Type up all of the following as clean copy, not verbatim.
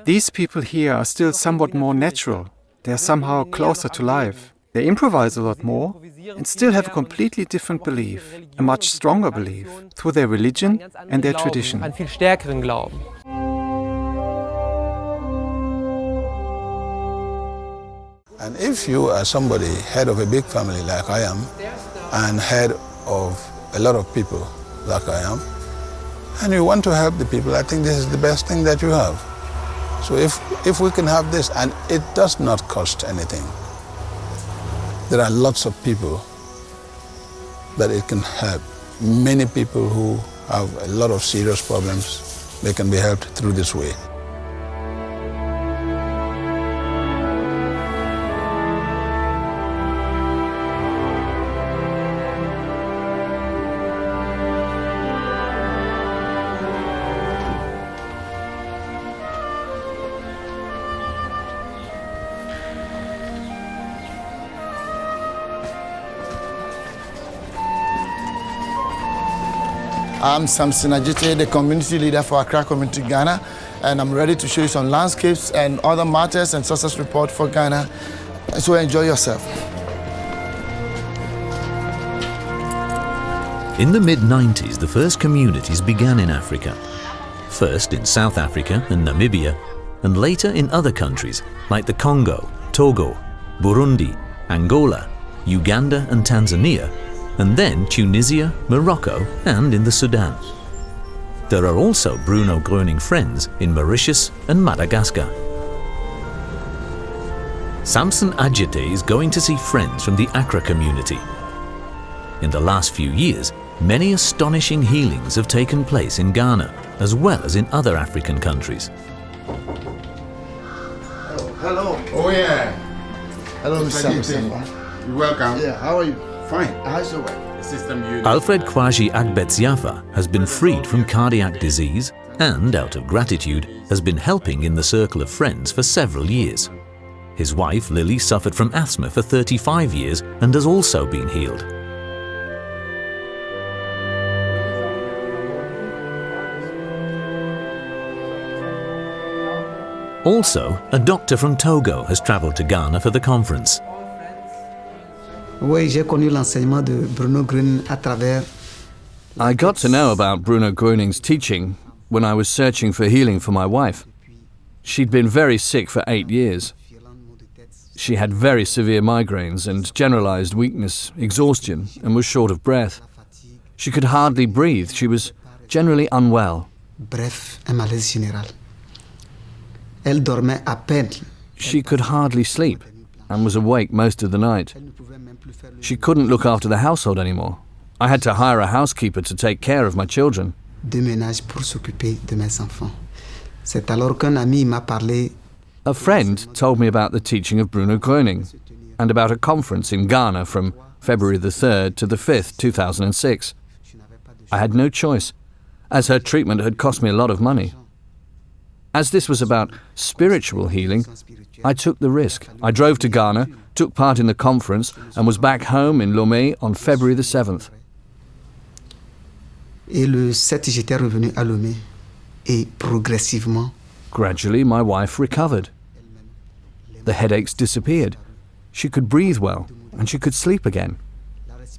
These people here are still somewhat more natural. They are somehow closer to life. They improvise a lot more and still have a completely different belief, a much stronger belief, through their religion and their tradition. And if you are somebody, head of a big family like I am, and head of a lot of people like I am, and you want to help the people, I think this is the best thing that you have. So if we can have this, and it does not cost anything, there are lots of people that it can help. Many people who have a lot of serious problems, they can be helped through this way. I'm Samson Ajite, the community leader for Accra Community Ghana, and I'm ready to show you some landscapes and other matters and success report for Ghana. So enjoy yourself. In the mid-90s, the first communities began in Africa. First in South Africa and Namibia, and later in other countries like the Congo, Togo, Burundi, Angola, Uganda and Tanzania, and then Tunisia, Morocco and in the Sudan. There are also Bruno Gröning friends in Mauritius and Madagascar. Samson Ajite is going to see friends from the Accra community. In the last few years, many astonishing healings have taken place in Ghana, as well as in other African countries. Hello. Oh yeah. Hello, Mr. Samson. You're welcome. Yeah, how are you? Fine. How's your wife? Alfred Kwaji Agbetsiafa has been freed from cardiac disease and, out of gratitude, has been helping in the circle of friends for several years. His wife, Lily, suffered from asthma for 35 years and has also been healed. Also, a doctor from Togo has travelled to Ghana for the conference. Oui, j'ai connu l'enseignement de Bruno Gröning à travers. I got to know about Bruno Gröning's teaching when I was searching for healing for my wife. She'd been very sick for 8 years. She had very severe migraines and generalized weakness, exhaustion, and was short of breath. She could hardly breathe. She was generally unwell. Bref, un malaise général. Elle dormait à peine. She could hardly sleep and was awake most of the night. She couldn't look after the household anymore. I had to hire a housekeeper to take care of my children. Deux ménages pour s'occuper de mes enfants. C'est alors qu'un ami m'a parlé. A friend told me about the teaching of Bruno Gröning and about a conference in Ghana from February the 3rd to the 5th, 2006. I had no choice, as her treatment had cost me a lot of money. As this was about spiritual healing, I took the risk. I drove to Ghana, took part in the conference, and was back home in Lomé on February the 7th. Et le 7, j'étais revenu à Lomé. Et progressivement. Gradually, my wife recovered. The headaches disappeared. She could breathe well, and she could sleep again.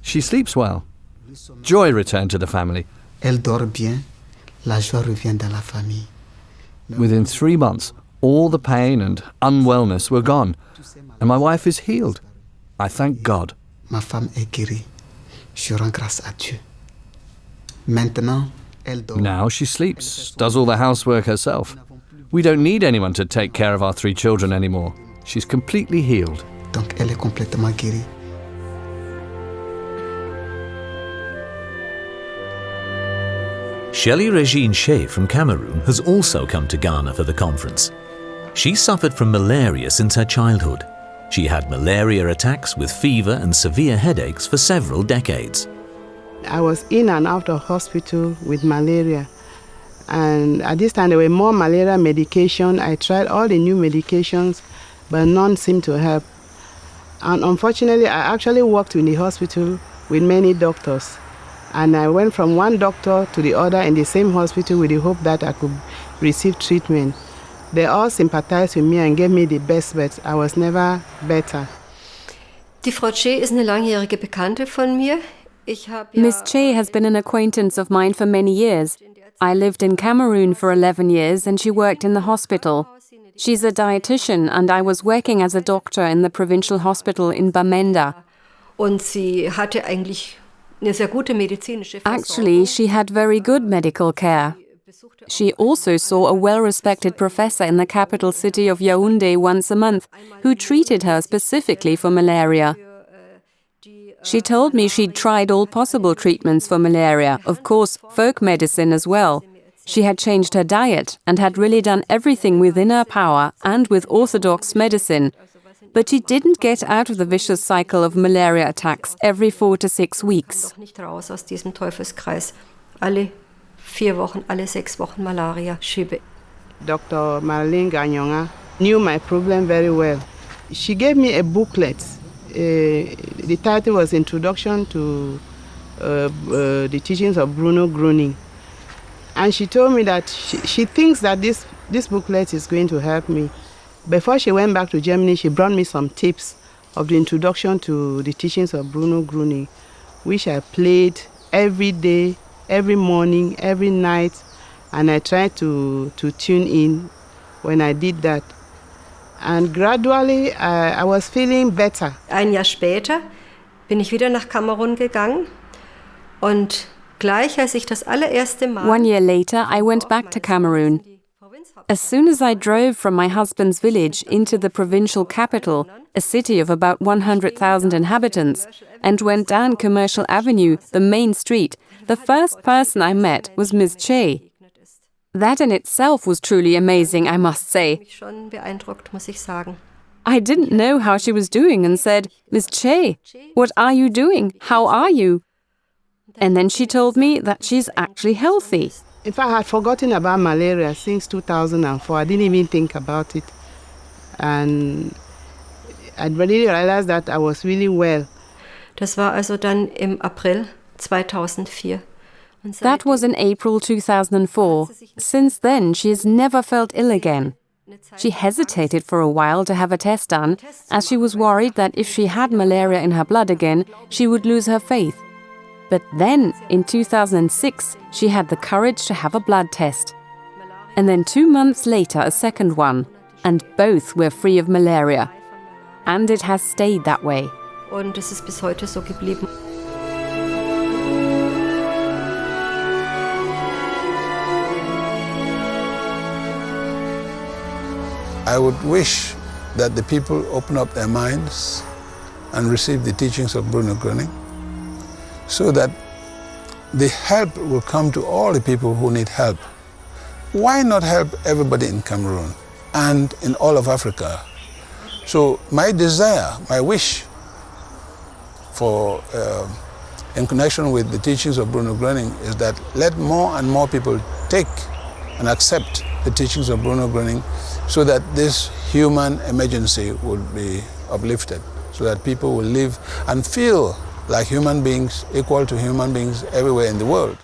She sleeps well. Joy returned to the family. Elle dort bien. La joie revient dans la famille. Within 3 months, all the pain and unwellness were gone, and my wife is healed. I thank God. Ma femme est guérie. Je rends grâce à Dieu. Maintenant, elle dort. Now she sleeps, does all the housework herself. We don't need anyone to take care of our 3 children anymore. She's completely healed. Donc elle est complètement guérie. Shelley Regine Shea from Cameroon has also come to Ghana for the conference. She suffered from malaria since her childhood. She had malaria attacks with fever and severe headaches for several decades. I was in and out of hospital with malaria. And at this time, there were more malaria medication. I tried all the new medications, but none seemed to help. And unfortunately, I actually worked in the hospital with many doctors. And I went from one doctor to the other in the same hospital with the hope that I could receive treatment. They all sympathized with me and gave me the best, but I was never better. Die Frau Che ist eine langjährige Bekannte von mir. Miss Che has been an acquaintance of mine for many years. I lived in Cameroon for 11 years and she worked in the hospital. She's a dietitian and I was working as a doctor in the provincial hospital in Bamenda. Und sie hatte eigentlich eine sehr gute medizinische Versorgung. Actually, she had very good medical care. She also saw a well-respected professor in the capital city of Yaoundé once a month, who treated her specifically for malaria. She told me she'd tried all possible treatments for malaria, of course, folk medicine as well. She had changed her diet and had really done everything within her power and with orthodox medicine. But she didn't get out of the vicious cycle of malaria attacks every 4 to 6 weeks. Nicht raus aus diesem Teufelskreis. Alle 4 Wochen, alle 6 Wochen Malaria-Schübe. Dr. Marlene Ganyonga knew my problem very well. She gave me a booklet. The title was Introduction to the Teachings of Bruno Gröning. And she told me that she thinks that this booklet is going to help me. Before she went back to Germany, she brought me some tips of the Introduction to the Teachings of Bruno Gröning, which I played every day, every morning, every night, and I tried to tune in when I did that. And gradually, I was feeling better. Ein Jahr später bin ich wieder nach Kamerun gegangen und gleich als ich das allererste Mal... 1 year later, I went back to Cameroon. As soon as I drove from my husband's village into the provincial capital, a city of about 100,000 inhabitants, and went down Commercial Avenue, the main street, the first person I met was Miss Che. That in itself was truly amazing, I must say. Schon beeindruckt, muss ich sagen. I didn't know how she was doing and said, "Miss Che, what are you doing? How are you?" And then she told me that she's actually healthy. In fact, I had forgotten about malaria since 2004. I didn't even think about it. And I really realized that I was really well. Das war also dann im April 2004. That was in April 2004. Since then, she has never felt ill again. She hesitated for a while to have a test done, as she was worried that if she had malaria in her blood again, she would lose her faith. But then, in 2006, she had the courage to have a blood test. And then 2 months later, a second one. And both were free of malaria. And it has stayed that way. Und es ist bis heute so geblieben. I would wish that the people open up their minds and receive the teachings of Bruno Gröning, so that the help will come to all the people who need help. Why not help everybody in Cameroon and in all of Africa? So my desire, my wish in connection with the teachings of Bruno Gröning is that let more and more people take and accept the teachings of Bruno Gröning, so that this human emergency would be uplifted, so that people will live and feel like human beings, equal to human beings everywhere in the world.